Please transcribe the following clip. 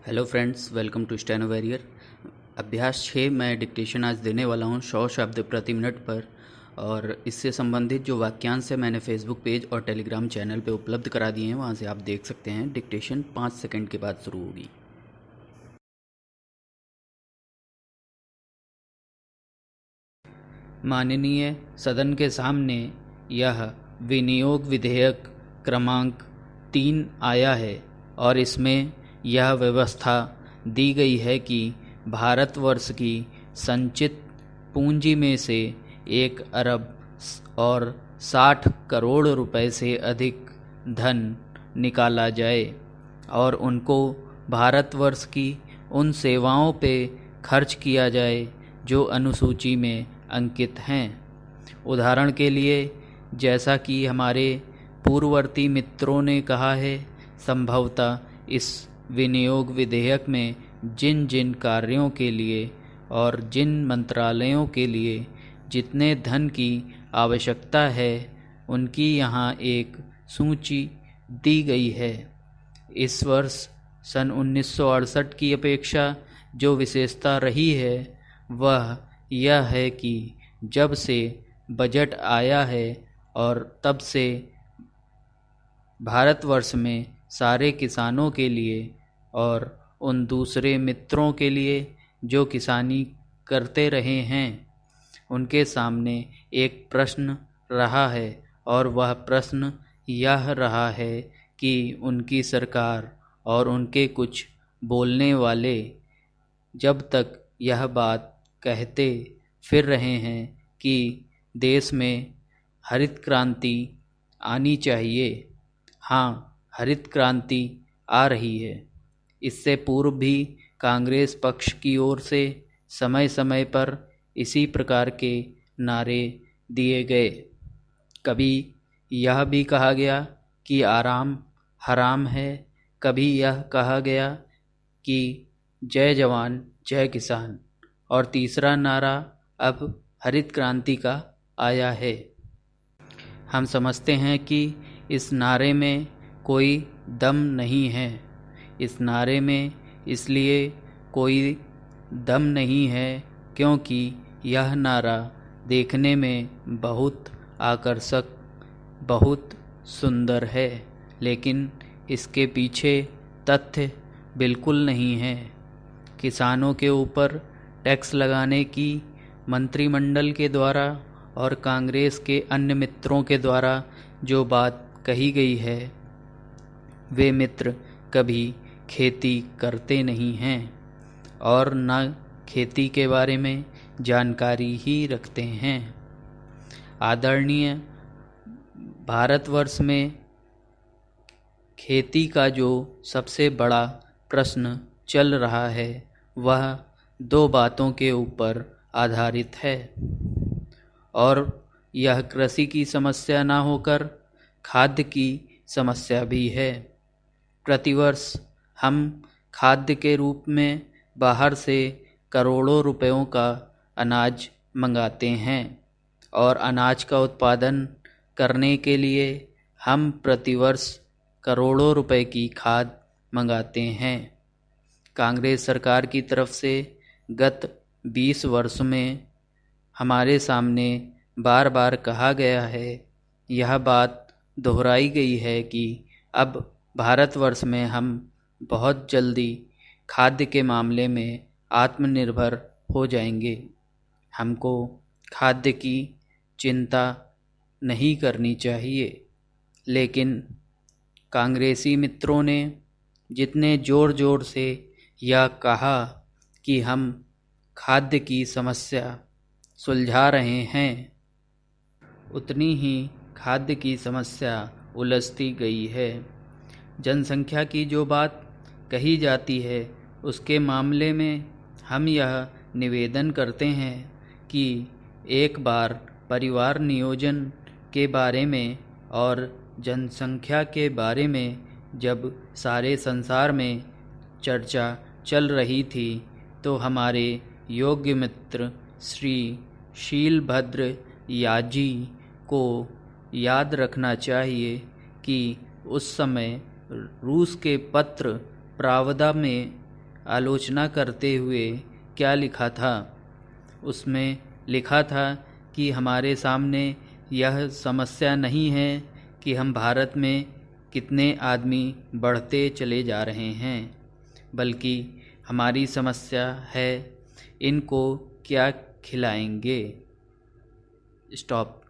Hello friends, welcome to steno warrior. अभ्यास 6 मैं dictation आज देने वाला हूँ 100 शब्द प्रति मिनट पर। और इससे संबंधित जो वाक्यांश है मैंने फेसबुक पेज और टेलीग्राम चैनल पे उपलब्ध करा दिए हैं, वहाँ से आप देख सकते हैं। डिक्टेशन 5 सेकंड के बाद शुरू होगी। माननीय सदन के सामने यह विनियोग विधेयक क्रमांक 3 आया है और इसमें यह व्यवस्था दी गई है कि भारतवर्ष की संचित पूंजी में से 1 अरब और 60 करोड़ रुपए से अधिक धन निकाला जाए और उनको भारतवर्ष की उन सेवाओं पे खर्च किया जाए जो अनुसूची में अंकित हैं। उदाहरण के लिए, जैसा कि हमारे पूर्ववर्ती मित्रों ने कहा है, संभवतः इस विनियोग विधेयक में जिन जिन कार्यों के लिए और जिन मंत्रालयों के लिए जितने धन की आवश्यकता है उनकी यहाँ एक सूची दी गई है। इस वर्ष सन 1968 की अपेक्षा जो विशेषता रही है वह यह है कि जब से बजट आया है और तब से भारतवर्ष में सारे किसानों के लिए और उन दूसरे मित्रों के लिए जो किसानी करते रहे हैं उनके सामने एक प्रश्न रहा है, और वह प्रश्न यह रहा है कि उनकी सरकार और उनके कुछ बोलने वाले जब तक यह बात कहते फिर रहे हैं कि देश में हरित क्रांति आनी चाहिए। हाँ, हरित क्रांति आ रही है। इससे पूर्व भी कांग्रेस पक्ष की ओर से समय समय पर इसी प्रकार के नारे दिए गए। कभी यह भी कहा गया कि आराम हराम है, कभी यह कहा गया कि जय जवान जय किसान, और तीसरा नारा अब हरित क्रांति का आया है। हम समझते हैं कि इस नारे में कोई दम नहीं है। इस नारे में इसलिए कोई दम नहीं है क्योंकि यह नारा देखने में बहुत आकर्षक, बहुत सुंदर है, लेकिन इसके पीछे तथ्य बिल्कुल नहीं है। किसानों के ऊपर टैक्स लगाने की मंत्रिमंडल के द्वारा और कांग्रेस के अन्य मित्रों के द्वारा जो बात कही गई है, वे मित्र कभी खेती करते नहीं हैं और न खेती के बारे में जानकारी ही रखते हैं। आदरणीय भारतवर्ष में खेती का जो सबसे बड़ा प्रश्न चल रहा है वह 2 बातों के ऊपर आधारित है, और यह कृषि की समस्या ना होकर खाद्य की समस्या भी है। प्रतिवर्ष हम खाद्य के रूप में बाहर से करोड़ों रुपयों का अनाज मंगाते हैं, और अनाज का उत्पादन करने के लिए हम प्रतिवर्ष करोड़ों रुपए की खाद मंगाते हैं। कांग्रेस सरकार की तरफ से गत 20 वर्ष में हमारे सामने बार बार कहा गया है, यह बात दोहराई गई है कि अब भारतवर्ष में हम बहुत जल्दी खाद्य के मामले में आत्मनिर्भर हो जाएंगे। हमको खाद्य की चिंता नहीं करनी चाहिए। लेकिन कांग्रेसी मित्रों ने जितने ज़ोर ज़ोर से यह कहा कि हम खाद्य की समस्या सुलझा रहे हैं, उतनी ही खाद्य की समस्या उलझती गई है। जनसंख्या की जो बात कही जाती है उसके मामले में हम यह निवेदन करते हैं कि एक बार परिवार नियोजन के बारे में और जनसंख्या के बारे में जब सारे संसार में चर्चा चल रही थी तो हमारे योग्य मित्र श्री शीलभद्र याजी को याद रखना चाहिए कि उस समय रूस के पत्र प्रावदा में आलोचना करते हुए क्या लिखा था। उसमें लिखा था कि हमारे सामने यह समस्या नहीं है कि हम भारत में कितने आदमी बढ़ते चले जा रहे हैं, बल्कि हमारी समस्या है इनको क्या खिलाएंगे। स्टॉप।